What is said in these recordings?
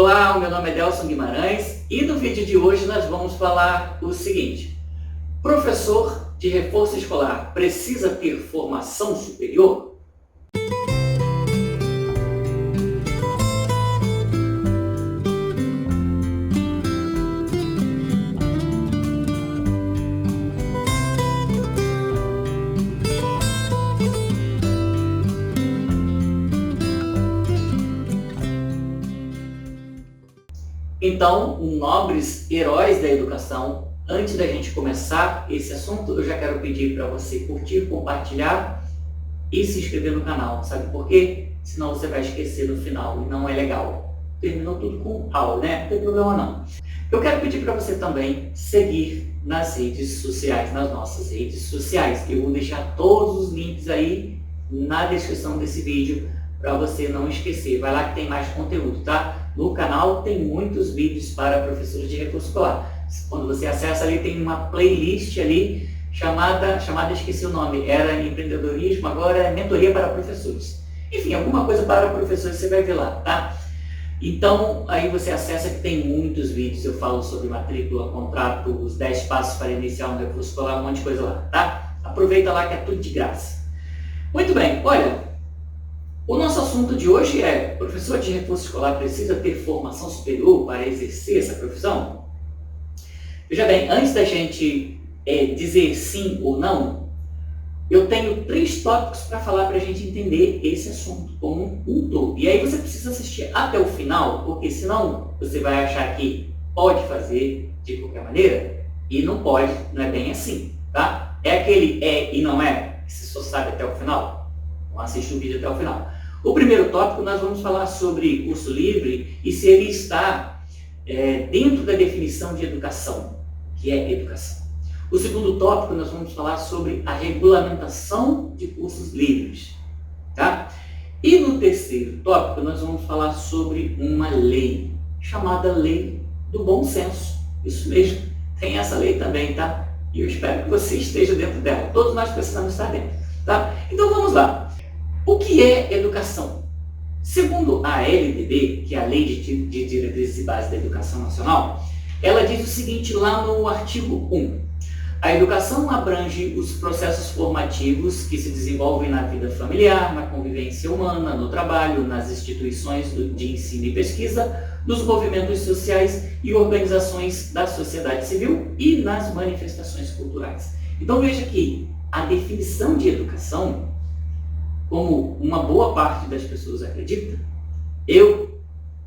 Olá, o meu nome é Delson Guimarães e no vídeo de hoje nós vamos falar o seguinte: professor de reforço escolar precisa ter formação superior? Então, nobres heróis da educação, antes da gente começar esse assunto, eu já quero pedir para você curtir, compartilhar e se inscrever no canal. Sabe por quê? Senão você vai esquecer no final e não é legal. Terminou tudo com aula, né? Não tem problema não. Eu quero pedir para você também seguir nas redes sociais, nas nossas redes sociais. Eu vou deixar todos os links aí na descrição desse vídeo para você não esquecer. Vai lá que tem mais conteúdo, tá? No canal tem muitos vídeos para professores de reforço escolar. Quando você acessa ali, tem uma playlist ali chamada, esqueci o nome, era empreendedorismo, agora é mentoria para professores. Enfim, alguma coisa para professores você vai ver lá, tá? Então, aí você acessa que tem muitos vídeos, eu falo sobre matrícula, contrato, os 10 passos para iniciar um reforço escolar, um monte de coisa lá, tá? Aproveita lá que é tudo de graça. Muito bem, olha, o nosso assunto de hoje é: professor de reforço escolar precisa ter formação superior para exercer essa profissão? Veja bem, antes da gente dizer sim ou não, eu tenho 3 tópicos para falar para a gente entender esse assunto como um todo. E aí você precisa assistir até o final, porque senão você vai achar que pode fazer de qualquer maneira e não pode, não é bem assim, tá? É aquele é e não é, que você só sabe até o final. Então assiste o vídeo até o final. O primeiro tópico nós vamos falar sobre curso livre e se ele está dentro da definição de educação, que é educação. O segundo tópico nós vamos falar sobre a regulamentação de cursos livres, tá? E no terceiro tópico nós vamos falar sobre uma lei, chamada Lei do Bom Senso. Isso mesmo, tem essa lei também, tá? E eu espero que você esteja dentro dela. Todos nós precisamos estar dentro, tá? Então vamos lá. O que é educação? Segundo a LDB, que é a Lei de Diretrizes e Bases da Educação Nacional, ela diz o seguinte lá no artigo 1. A educação abrange os processos formativos que se desenvolvem na vida familiar, na convivência humana, no trabalho, nas instituições de ensino e pesquisa, nos movimentos sociais e organizações da sociedade civil e nas manifestações culturais. Então veja que a definição de educação, como uma boa parte das pessoas acredita, eu,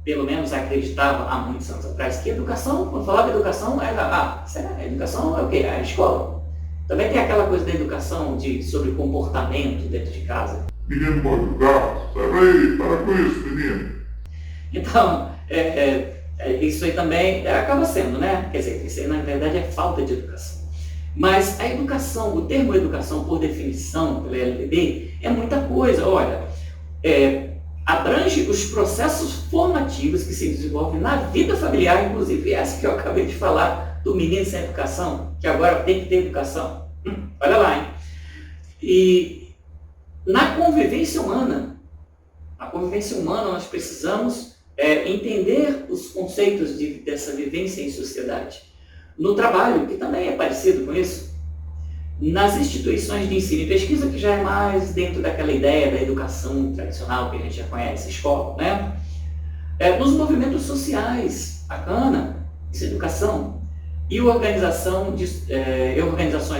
pelo menos, acreditava há muitos anos atrás que educação, quando falava educação, era, educação é o quê? É a escola. Também tem aquela coisa da educação sobre comportamento dentro de casa. Menino mal educado, sai daí, para com isso, menino. Então, isso aí também acaba sendo, né? Quer dizer, isso aí na verdade é falta de educação. Mas a educação, o termo educação, por definição, pela LDB, é muita coisa. Olha, abrange os processos formativos que se desenvolvem na vida familiar, inclusive essa que eu acabei de falar, do menino sem educação, que agora tem que ter educação. Olha lá, hein? E na convivência humana, nós precisamos entender os conceitos dessa vivência em sociedade. No trabalho, que também é parecido com isso, nas instituições de ensino e pesquisa, que já é mais dentro daquela ideia da educação tradicional que a gente já conhece, escola, né? Nos movimentos sociais, bacana, isso é educação, e organizações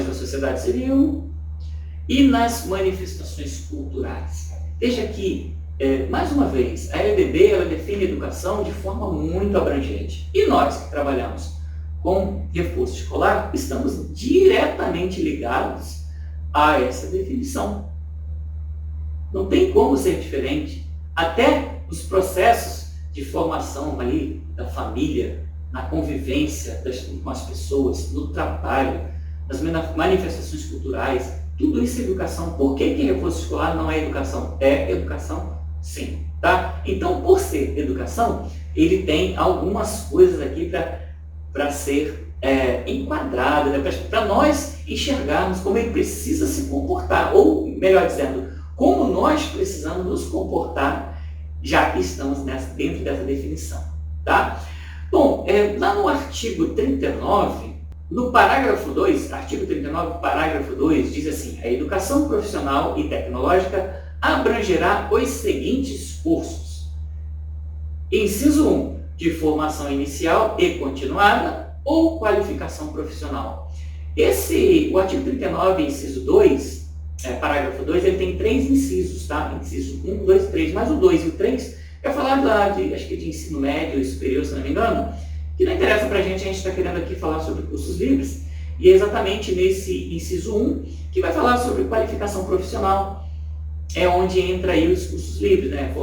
da sociedade civil e nas manifestações culturais. Veja que, mais uma vez, a LDB ela define educação de forma muito abrangente. E nós que trabalhamos com reforço escolar, estamos diretamente ligados a essa definição. Não tem como ser diferente. Até os processos de formação ali da família, na convivência com as pessoas, no trabalho, nas manifestações culturais, tudo isso é educação. Por que reforço escolar não é educação? É educação, sim. Tá? Então, por ser educação, ele tem algumas coisas aqui para ser enquadrado, né? Para nós enxergarmos como ele precisa se comportar, ou melhor dizendo, como nós precisamos nos comportar, já que estamos dentro dessa definição. tá? Bom, lá no artigo 39, no parágrafo 2, artigo 39, parágrafo 2, diz assim: a educação profissional e tecnológica abrangerá os seguintes cursos. Inciso 1, de formação inicial e continuada ou qualificação profissional. O artigo 39, inciso 2, parágrafo 2, ele tem 3 incisos, tá? Inciso 1, 2, 3, mas o 2 e o 3 é falar acho que de ensino médio e superior, se não me engano, que não interessa pra gente está querendo aqui falar sobre cursos livres, e é exatamente nesse inciso 1 que vai falar sobre qualificação profissional, é onde entra aí os cursos livres, né?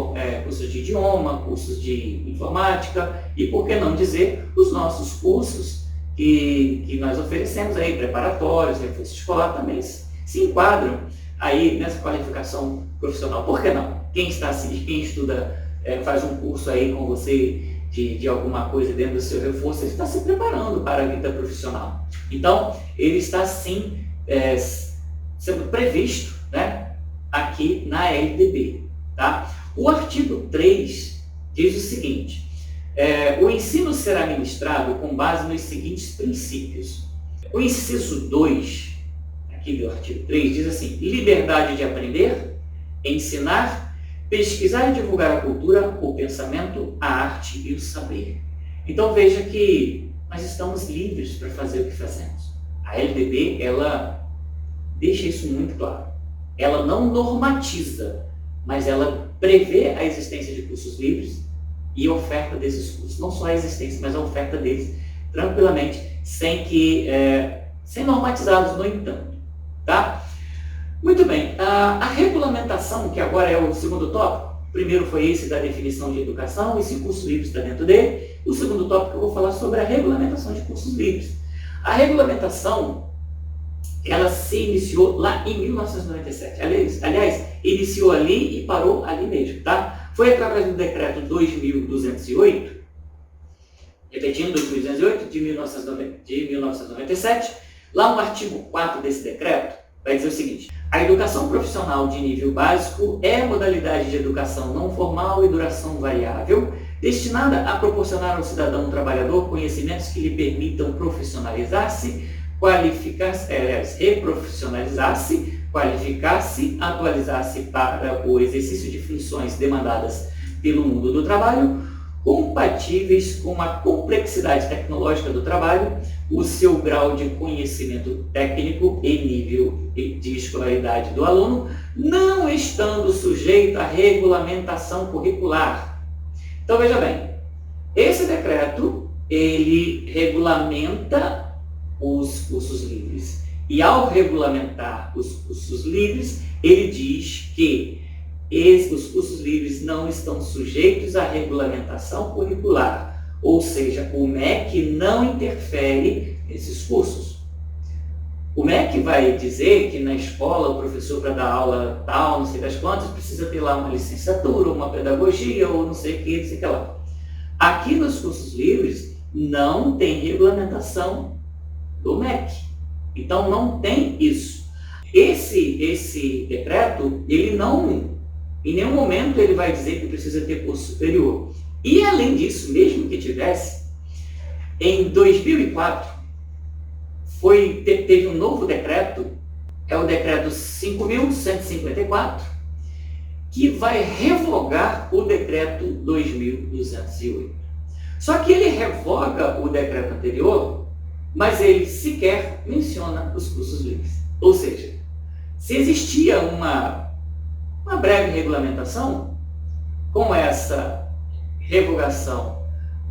Cursos de idioma, cursos de informática e, por que não dizer, os nossos cursos que nós oferecemos aí, preparatórios, reforço escolar, também se enquadram aí nessa qualificação profissional. Por que não? Quem estuda, faz um curso aí com você de alguma coisa dentro do seu reforço, ele está se preparando para a vida profissional. Então, ele está sim sendo previsto, né, aqui na LDB. Tá? O artigo 3 diz o seguinte: o ensino será ministrado com base nos seguintes princípios. O inciso 2, aqui do artigo 3, diz assim: liberdade de aprender, ensinar, pesquisar e divulgar a cultura, o pensamento, a arte e o saber. Então veja que nós estamos livres para fazer o que fazemos. A LDB, ela deixa isso muito claro. Ela não normatiza, mas ela prevê a existência de cursos livres e a oferta desses cursos. Não só a existência, mas a oferta deles tranquilamente, sem normatizá-los, no entanto. Tá? Muito bem, a regulamentação, que agora é o segundo tópico, o primeiro foi esse da definição de educação, esse curso livre está dentro dele. O segundo tópico eu vou falar sobre a regulamentação de cursos livres. A regulamentação, ela se iniciou lá em 1997. Aliás, iniciou ali e parou ali mesmo, tá? Foi através do decreto 2208, repetindo, 2208, de 1997, lá no artigo 4 desse decreto, vai dizer o seguinte: a educação profissional de nível básico é modalidade de educação não formal e duração variável, destinada a proporcionar ao cidadão trabalhador conhecimentos que lhe permitam profissionalizar-se, reprofissionalizar-se, qualificar-se, atualizar-se para o exercício de funções demandadas pelo mundo do trabalho, compatíveis com a complexidade tecnológica do trabalho, o seu grau de conhecimento técnico e nível de escolaridade do aluno, não estando sujeito à regulamentação curricular. Então veja bem, esse decreto, ele regulamenta os cursos livres. E ao regulamentar os cursos livres, ele diz que os cursos livres não estão sujeitos à regulamentação curricular, ou seja, o MEC não interfere nesses cursos. O MEC vai dizer que na escola o professor, para dar aula tal, não sei das quantas, precisa ter lá uma licenciatura, uma pedagogia, ou não sei o que, não sei o que lá. Aqui nos cursos livres não tem regulamentação do MEC. Então não tem isso. Esse decreto, ele não, em nenhum momento ele vai dizer que precisa ter curso superior. E além disso, mesmo que tivesse, em 2004 teve um novo decreto, é o decreto 5.154, que vai revogar o decreto 2.208. Só que ele revoga o decreto anterior, mas ele sequer menciona os cursos livres. Ou seja, se existia uma breve regulamentação, com essa revogação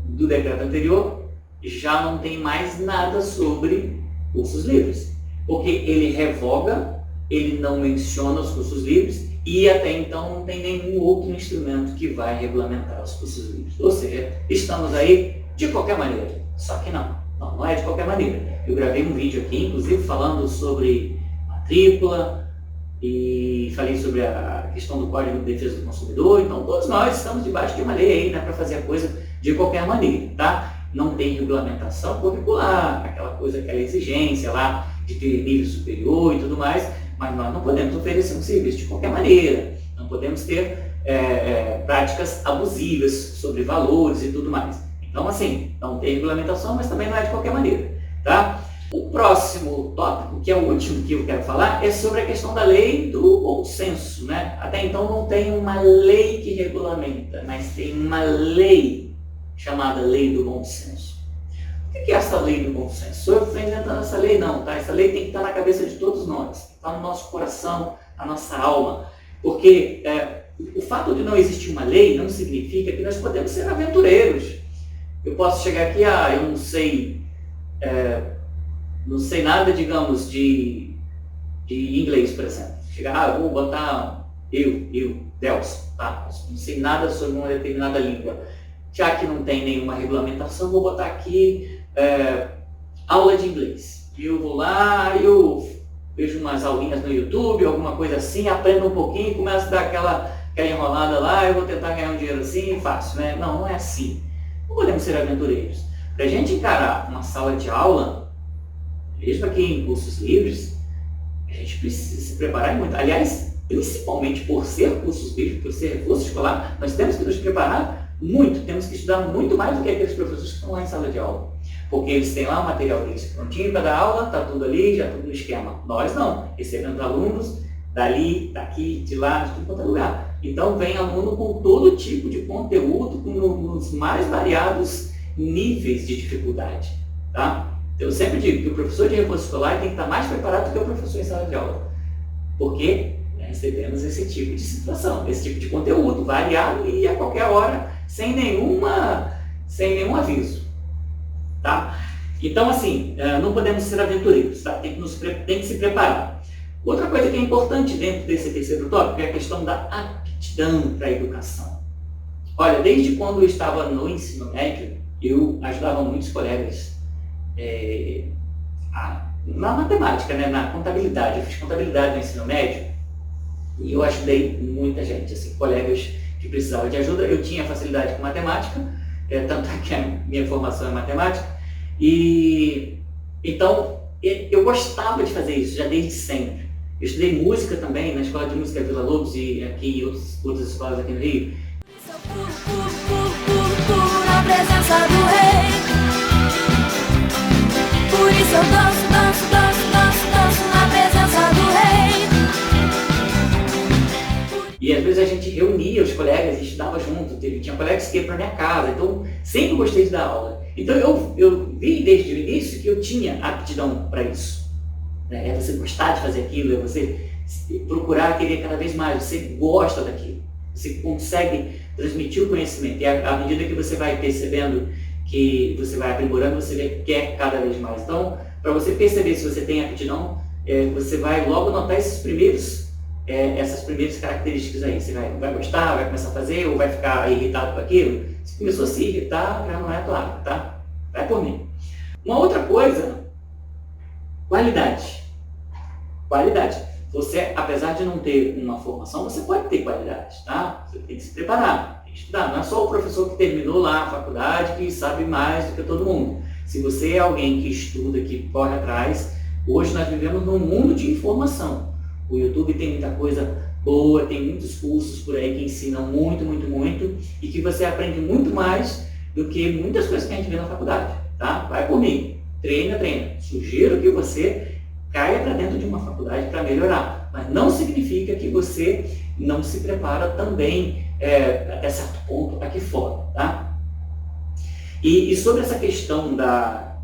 do decreto anterior, já não tem mais nada sobre cursos livres. Porque ele revoga, ele não menciona os cursos livres e até então não tem nenhum outro instrumento que vai regulamentar os cursos livres. Ou seja, estamos aí de qualquer maneira. Só que não é de qualquer maneira. Eu gravei um vídeo aqui, inclusive, falando sobre matrícula e falei sobre a questão do Código de Defesa do Consumidor. Então, todos nós estamos debaixo de uma lei aí, né, para fazer a coisa de qualquer maneira, tá? Não tem regulamentação curricular, aquela exigência lá de ter nível superior e tudo mais, mas nós não podemos oferecer um serviço de qualquer maneira, não podemos ter práticas abusivas sobre valores e tudo mais. Então, assim, não tem regulamentação, mas também não é de qualquer maneira, tá? O próximo tópico, que é o último que eu quero falar, é sobre a questão da lei do bom senso, né? Até então não tem uma lei que regulamenta, mas tem uma lei chamada lei do bom senso. O que é essa lei do bom senso? Sou eu que estou inventando essa lei? Não, tá? Essa lei tem que estar na cabeça de todos nós, está no nosso coração, na nossa alma, porque o fato de não existir uma lei não significa que nós podemos ser aventureiros. Eu posso chegar aqui, eu não sei nada, digamos, de inglês, por exemplo. Chegar, eu vou botar Delson, tá? Não sei nada sobre uma determinada língua. Já que não tem nenhuma regulamentação, vou botar aqui aula de inglês. Eu vou lá, eu vejo umas aulinhas no YouTube, alguma coisa assim, aprendo um pouquinho, começo a dar aquela enrolada lá, eu vou tentar ganhar um dinheiro assim, fácil, né? Não, não é assim. Não podemos ser aventureiros. Para a gente encarar uma sala de aula, mesmo aqui em cursos livres, a gente precisa se preparar muito. Aliás, principalmente por ser cursos livres, por ser recurso escolar, nós temos que nos preparar muito, temos que estudar muito mais do que aqueles professores que estão lá em sala de aula. Porque eles têm lá o material deles prontinho para dar aula, está tudo ali, já tudo no esquema. Nós não, recebemos alunos dali, daqui, de lá, de tudo quanto é lugar. Então vem aluno com todo tipo de conteúdo, com os mais variados níveis de dificuldade, tá? Eu sempre digo que o professor de reforço escolar tem que estar mais preparado do que o professor em sala de aula. Porque recebemos esse tipo de situação, esse tipo de conteúdo variado e a qualquer hora, sem nenhum aviso, tá? Então, assim, não podemos ser aventureiros, tá? Tem que se preparar. Outra coisa que é importante dentro desse terceiro tópico é a questão da aptidão para a educação. Olha, desde quando eu estava no ensino médio, eu ajudava muitos colegas na matemática, né, na contabilidade. Eu fiz contabilidade no ensino médio e eu ajudei muita gente, assim, colegas que precisavam de ajuda. Eu tinha facilidade com matemática, tanto é que a minha formação é matemática, e então eu gostava de fazer isso já desde sempre. Eu estudei música também na Escola de Música Vila Lobos e aqui em outras escolas aqui no Rio. Na presença do rei, por isso eu danço na presença do rei. E às vezes a gente reunia os colegas e estudava junto. Tinha colegas que iam para minha casa, então sempre gostei de dar aula. Então eu vi desde o início que eu tinha aptidão para isso. É você gostar de fazer aquilo, é você procurar querer cada vez mais, você gosta daquilo, você consegue transmitir o conhecimento, e à medida que você vai percebendo que você vai aprimorando, você quer cada vez mais. Então, para você perceber se você tem aptidão, você vai logo notar essas primeiras características aí. Você vai gostar, vai começar a fazer, ou vai ficar irritado com aquilo. Se começou a se irritar, já não é tua área, tá? Vai por mim. Uma outra coisa, qualidade. Qualidade. Você, apesar de não ter uma formação, você pode ter qualidade, tá? Você tem que se preparar, tem que estudar. Não é só o professor que terminou lá a faculdade que sabe mais do que todo mundo. Se você é alguém que estuda, que corre atrás, hoje nós vivemos num mundo de informação. O YouTube tem muita coisa boa, tem muitos cursos por aí que ensinam muito, muito, muito, e que você aprende muito mais do que muitas coisas que a gente vê na faculdade, tá? Vai por mim, treina. Sugiro que você caia para dentro de uma faculdade para melhorar, mas não significa que você não se prepara também até certo ponto aqui fora, tá? E sobre essa questão da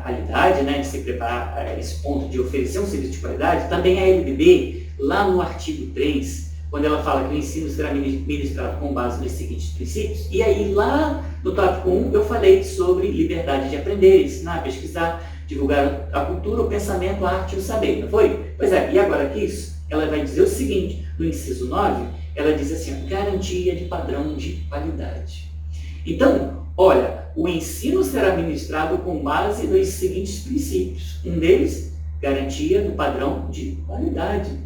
qualidade, né, de se preparar, esse ponto de oferecer um serviço de qualidade, também a LDB, lá no artigo 3, quando ela fala que o ensino será ministrado com base nos seguintes princípios, e aí lá no tópico 1 eu falei sobre liberdade de aprender, ensinar, pesquisar, divulgar a cultura, o pensamento, a arte e o saber, não foi? Pois é, e agora aqui ela vai dizer o seguinte, no inciso 9, ela diz assim, garantia de padrão de qualidade. Então, olha, o ensino será ministrado com base nos seguintes princípios. Um deles, garantia do padrão de qualidade.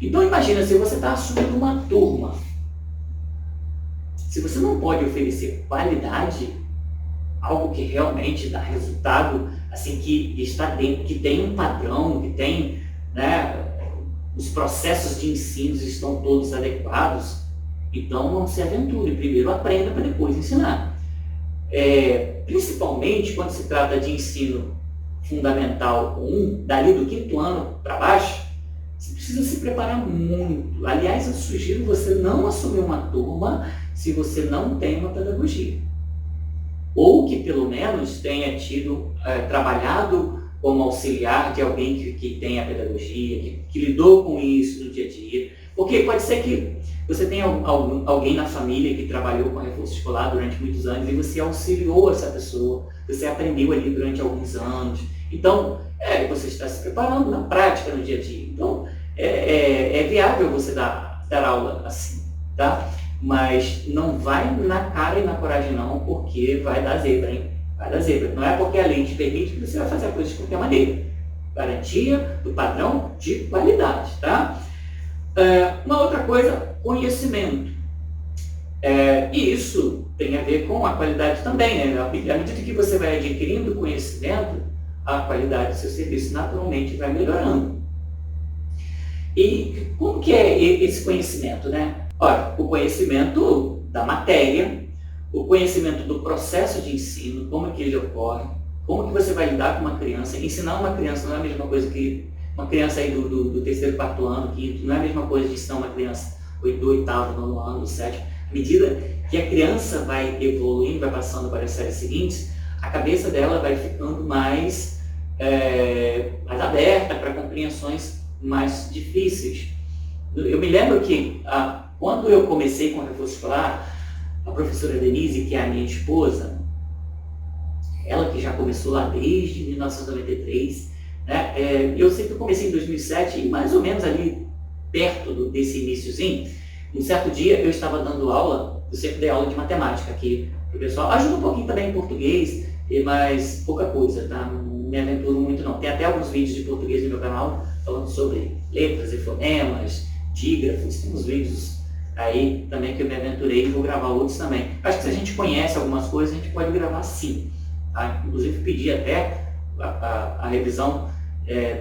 Então imagina, se você está assumindo uma turma, se você não pode oferecer qualidade, algo que realmente dá resultado, assim, que está dentro, que tem um padrão, que tem, né, os processos de ensino estão todos adequados, então não se aventure, primeiro aprenda para depois ensinar. Principalmente quando se trata de ensino fundamental 1, dali do 5º ano para baixo, você precisa se preparar muito. Aliás, eu sugiro você não assumir uma turma se você não tem uma pedagogia. Ou que pelo menos tenha trabalhado como auxiliar de alguém que tem a pedagogia, que lidou com isso no dia a dia. Porque pode ser que você tenha alguém na família que trabalhou com reforço escolar durante muitos anos e você auxiliou essa pessoa, você aprendeu ali durante alguns anos. Então, você está se preparando na prática, no dia a dia. Então, é viável você dar aula assim, tá? Mas não vai na cara e na coragem não, porque vai dar zebra, hein? Vai dar zebra. Não é porque a lei te permite que você vai fazer a coisa de qualquer maneira. Garantia do padrão de qualidade, tá? Uma outra coisa, conhecimento. E isso tem a ver com a qualidade também, né? À medida que você vai adquirindo conhecimento, a qualidade do seu serviço naturalmente vai melhorando. E como que é esse conhecimento, né? Olha, o conhecimento da matéria, o conhecimento do processo de ensino, como que ele ocorre, como que você vai lidar com uma criança. Ensinar uma criança não é a mesma coisa que uma criança aí do 3º, 4º ano, 5º, não é a mesma coisa de ensinar uma criança do 8º, 9º ano, do 7º. À medida que a criança vai evoluindo, vai passando para as séries seguintes, a cabeça dela vai ficando mais aberta para compreensões mais difíceis. Eu me lembro que quando eu comecei com o reforço escolar, a professora Denise, que é a minha esposa, ela que já começou lá desde 1993, né? Eu sei que eu comecei em 2007 e mais ou menos ali perto desse iniciozinho, um certo dia eu estava dando aula, eu sempre dei aula de matemática aqui para o pessoal, ajuda um pouquinho também em português, mas pouca coisa, tá? Não me aventuro muito não. Tem até alguns vídeos de português no meu canal falando sobre letras e fonemas, dígrafos, tem uns vídeos aí também que eu me aventurei e vou gravar outros também. Acho que se a gente conhece algumas coisas, a gente pode gravar sim. Tá? Inclusive pedi até a revisão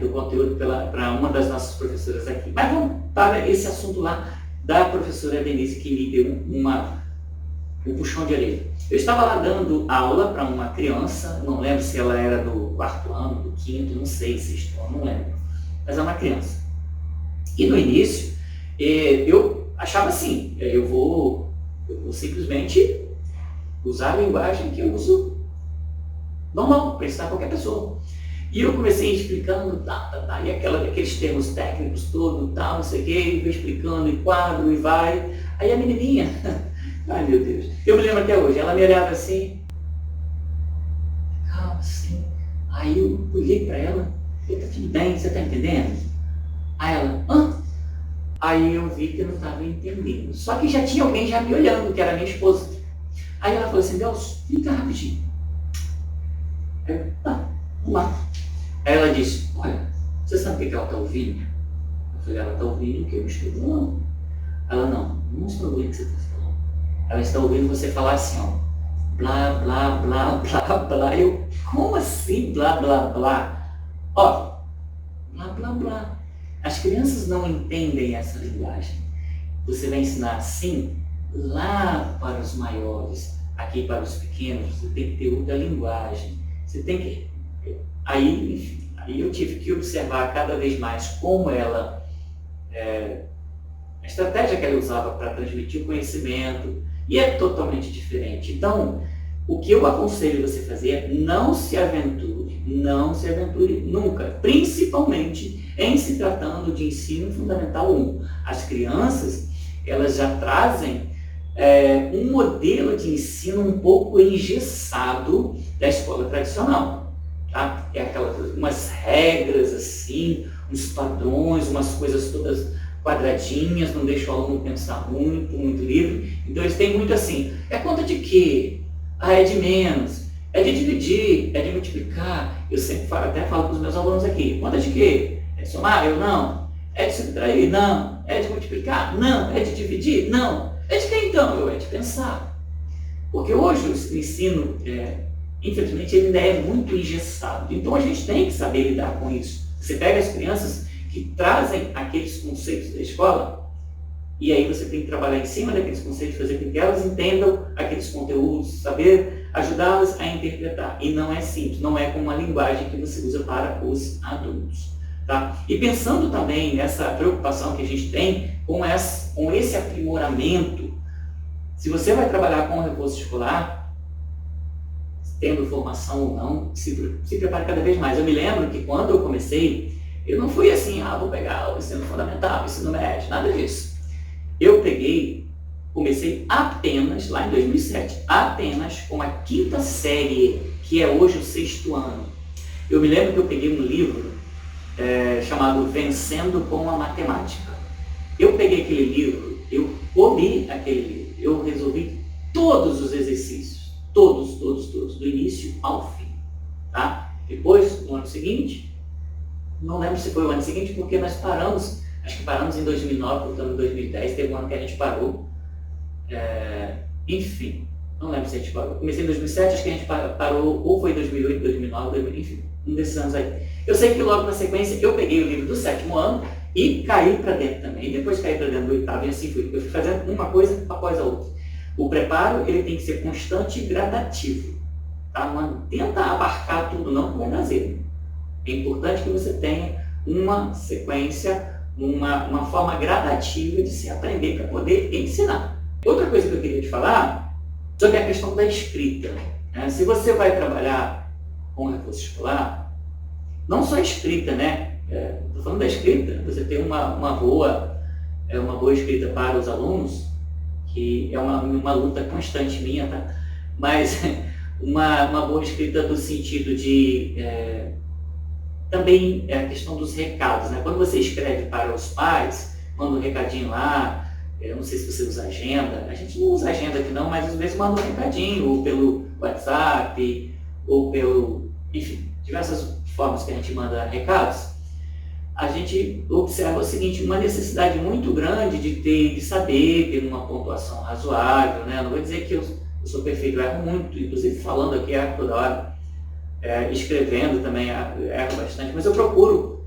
do conteúdo para uma das nossas professoras aqui. Mas vamos para esse assunto lá da professora Denise, que me deu um puxão de orelha. Eu estava lá dando aula para uma criança, não lembro se ela era do 4º ano, do 5º, não sei, 6º ano, não lembro. Mas é uma criança. E no início, eu achava assim, eu vou simplesmente usar a linguagem que eu uso normal, para ensinar qualquer pessoa. E eu comecei explicando, e aqueles termos técnicos todos, não sei o quê, e vou explicando, e quadro, e vai. Aí a menininha, ai meu Deus, eu me lembro até hoje, ela me olhava assim, calma, assim. Aí eu olhei para ela, tá tudo bem, você tá entendendo? Aí ela, hã? Aí eu vi que eu não estava entendendo. Só que já tinha alguém já me olhando, que era minha esposa. Aí ela falou assim, Deus, fica rapidinho. Aí eu, vamos lá. Aí ela disse, olha, você sabe o que ela está ouvindo? Eu falei, ela está ouvindo o que eu estou falando. Ela, não está ouvindo o que você está falando. Ela está ouvindo você falar assim, ó, blá, blá, blá, blá, blá. Eu, como assim blá, blá, blá? Ó, blá, blá, blá. As crianças não entendem essa linguagem. Você vai ensinar assim lá para os maiores, aqui para os pequenos, você tem que ter outra linguagem. Você tem que... Aí, enfim, aí eu tive que observar cada vez mais como ela... a estratégia que ela usava para transmitir o conhecimento, e é totalmente diferente. Então, o que eu aconselho você fazer é não se aventure nunca, principalmente em se tratando de ensino fundamental 1. As crianças, elas já trazem um modelo de ensino um pouco engessado da escola tradicional. Tá? Umas regras assim, uns padrões, umas coisas todas quadradinhas, não deixa o aluno pensar muito livre. Então eles têm muito assim, é conta de quê? É de menos, é de dividir, é de multiplicar. Eu sempre até falo para os meus alunos aqui, conta de quê? É de somar? Eu não. É de subtrair? Não. É de multiplicar? Não. É de dividir? Não. É de quê então? É de pensar. Porque hoje o ensino, infelizmente, ele ainda é muito engessado. Então a gente tem que saber lidar com isso. Você pega as crianças que trazem aqueles conceitos da escola, e aí você tem que trabalhar em cima daqueles conceitos, fazer com que elas entendam aqueles conteúdos, saber ajudá-los a interpretar. E não é simples, não é como uma linguagem que você usa para os adultos. Tá? E pensando também nessa preocupação que a gente tem com esse aprimoramento, se você vai trabalhar com o reforço escolar, tendo formação ou não, se prepare cada vez mais. Eu me lembro que quando eu comecei, eu não fui assim, vou pegar o ensino fundamental, o ensino médio, nada disso. Eu comecei apenas, lá em 2007, apenas com a 5ª série, que é hoje o 6º ano. Eu me lembro que eu peguei um livro chamado Vencendo com a Matemática. Eu peguei aquele livro, eu comi aquele livro, eu resolvi todos os exercícios, todos, do início ao fim. Tá? Depois, no ano seguinte, não lembro se foi o ano seguinte, porque nós paramos, acho que paramos em 2009, voltamos em 2010, teve um ano que a gente parou. Enfim, não lembro se a gente parou. Comecei em 2007, acho que a gente parou, ou foi em 2008, 2009, enfim, um desses anos aí. Eu sei que logo na sequência eu peguei o livro do 7º ano e caí para dentro também. E depois caí para dentro do 8º e assim fui. Eu fui fazendo uma coisa após a outra. O preparo ele tem que ser constante e gradativo. Tá? Não tenta abarcar tudo não, que vai dar zero. É importante que você tenha uma sequência, uma forma gradativa de se aprender para poder ensinar. Outra coisa que eu queria te falar sobre a questão da escrita. Né? Se você vai trabalhar com reforço escolar, não só a escrita, né? Estou falando da escrita, você tem uma boa escrita para os alunos, que é uma luta constante minha, tá? Mas uma boa escrita no sentido de também a questão dos recados, né? Quando você escreve para os pais, manda um recadinho lá, eu não sei se você usa agenda, a gente não usa agenda aqui não, mas às vezes manda um recadinho, ou pelo WhatsApp, ou pelo, enfim, diversas formas que a gente manda recados. A gente observa o seguinte, uma necessidade muito grande de saber ter uma pontuação razoável, né? Não vou dizer que eu sou perfeito, eu erro muito, inclusive falando aqui, erro toda hora, escrevendo também erro bastante, mas eu procuro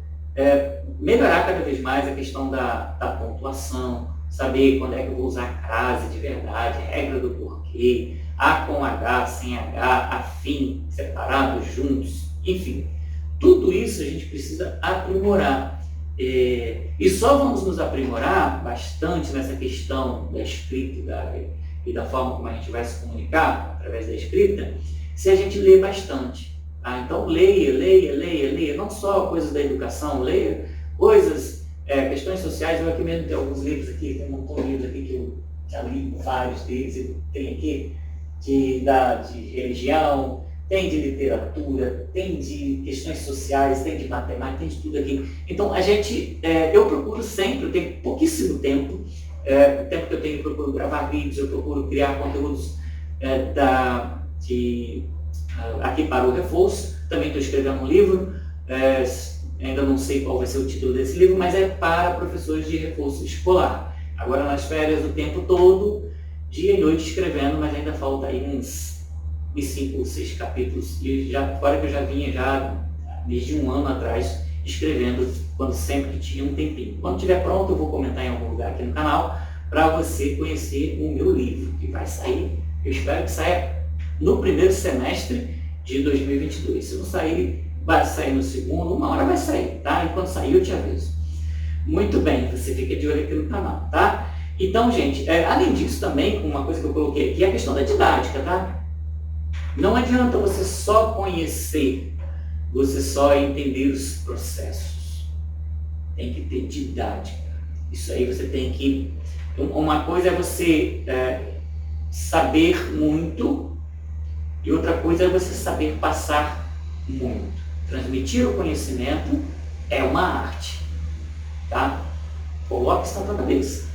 melhorar cada vez mais a questão da pontuação, saber quando é que eu vou usar a crase de verdade, regra do porquê, A com H, sem H, afim, separados, juntos, enfim. Tudo isso a gente precisa aprimorar. E só vamos nos aprimorar bastante nessa questão da escrita e da forma como a gente vai se comunicar através da escrita, se a gente ler bastante. Tá? Então leia, não só coisas da educação, leia coisas, questões sociais. Eu aqui mesmo tenho alguns livros aqui, tem um montão de livros aqui que eu já li vários deles, tem aqui de religião, tem de literatura, tem de questões sociais, tem de matemática, tem de tudo aqui. Então, eu procuro sempre, eu tenho pouquíssimo tempo, o tempo que eu tenho, eu procuro gravar vídeos, eu procuro criar conteúdos aqui para o reforço. Também estou escrevendo um livro, ainda não sei qual vai ser o título desse livro, mas é para professores de reforço escolar. Agora nas férias o tempo todo, dia e noite escrevendo, mas ainda falta aí uns 5 ou 6 capítulos, e fora que eu já vinha desde um ano atrás escrevendo, quando sempre que tinha um tempinho. Quando estiver pronto eu vou comentar em algum lugar aqui no canal, para você conhecer o meu livro, que vai sair, eu espero que saia no primeiro semestre de 2022. Se não sair, vai sair no segundo, uma hora vai sair, tá? E quando sair eu te aviso. Muito bem, você fica de olho aqui no canal, tá? Então, gente, além disso também, uma coisa que eu coloquei aqui, é a questão da didática, tá? Não adianta você só conhecer, você só entender os processos. Tem que ter didática. Isso aí você tem que... Uma coisa é você saber muito, e outra coisa é você saber passar muito. Transmitir o conhecimento é uma arte, tá? Coloque isso na tua cabeça.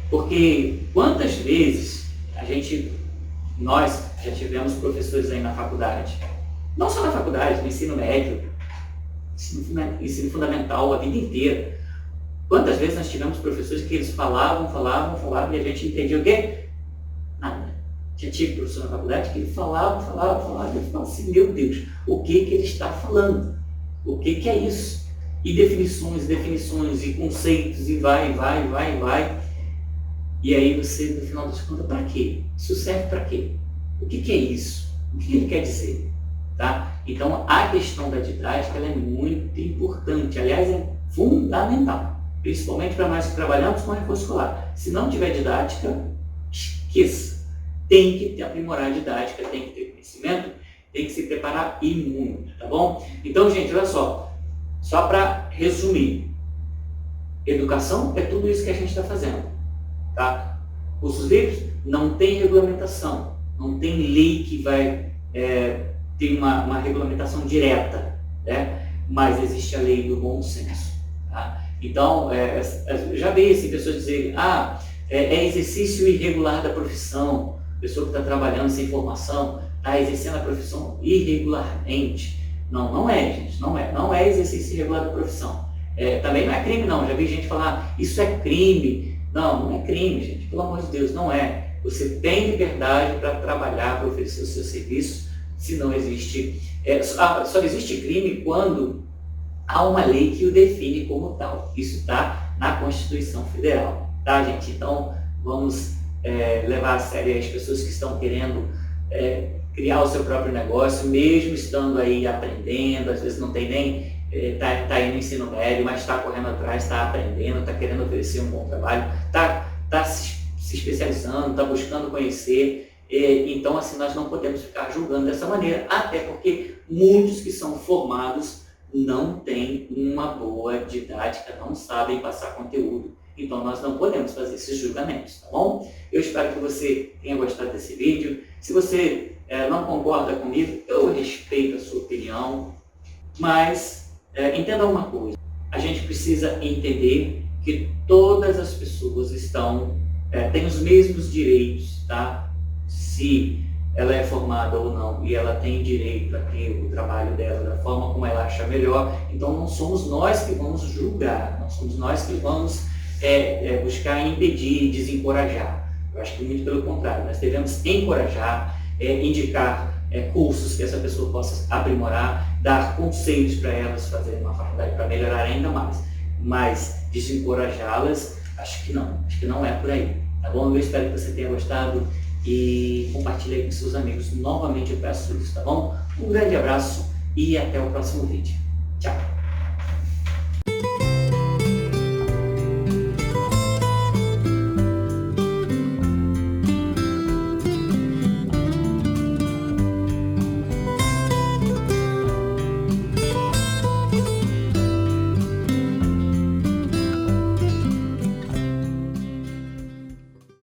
Porque quantas vezes nós já tivemos professores aí na faculdade, não só na faculdade, no ensino médio, ensino fundamental, a vida inteira. Quantas vezes nós tivemos professores que eles falavam e a gente entendia o quê? Nada. Já tive professor na faculdade que ele falava, e eu falava assim, meu Deus, o que ele está falando? O que é isso? E definições, e conceitos, e vai. E aí você, no final das contas, para quê? Isso serve para quê? O que é isso? O que ele quer dizer? Tá? Então, a questão da didática ela é muito importante, aliás, é fundamental, principalmente para nós que trabalhamos com reforço escolar. Se não tiver didática, esqueça. Tem que aprimorar a didática, tem que ter conhecimento, tem que se preparar e muito, tá bom? Então, gente, olha só para resumir, educação é tudo isso que a gente está fazendo, tá? Cursos livres não tem regulamentação, não tem lei que vai ter uma regulamentação direta, né? Mas existe a lei do bom senso, tá? Então, já vi assim, pessoas dizerem, é exercício irregular da profissão, pessoa que está trabalhando sem formação, está exercendo a profissão irregularmente. Não é, gente, não é exercício irregular da profissão. Também não é crime, não. Já vi gente falar, isso é crime. Não é crime, gente, pelo amor de Deus, não é. Você tem liberdade para trabalhar, para oferecer o seu serviço, se não existe. Só existe crime quando há uma lei que o define como tal. Isso está na Constituição Federal, tá, gente? Então, vamos levar a sério as pessoas que estão querendo criar o seu próprio negócio, mesmo estando aí aprendendo, às vezes não tem nem, tá aí no ensino médio, mas está correndo atrás, está aprendendo, está querendo oferecer um bom trabalho, está se especializando, está buscando conhecer. Então, assim, nós não podemos ficar julgando dessa maneira, até porque muitos que são formados não têm uma boa didática, não sabem passar conteúdo. Então, nós não podemos fazer esses julgamentos, tá bom? Eu espero que você tenha gostado desse vídeo. Se você não concorda comigo, eu respeito a sua opinião, mas entenda uma coisa. A gente precisa entender que todas as pessoas têm os mesmos direitos, tá? Se ela é formada ou não e ela tem direito a ter o trabalho dela da forma como ela acha melhor, então não somos nós que vamos julgar, não somos nós que vamos buscar impedir, desencorajar. Eu acho que muito pelo contrário, nós devemos encorajar, indicar cursos que essa pessoa possa aprimorar, dar conselhos para elas fazerem uma faculdade para melhorar ainda mais, mas desencorajá-las, acho que não é por aí, tá bom? Eu espero que você tenha gostado e compartilhe aí com seus amigos. Novamente eu peço isso, tá bom? Um grande abraço e até o próximo vídeo. Tchau!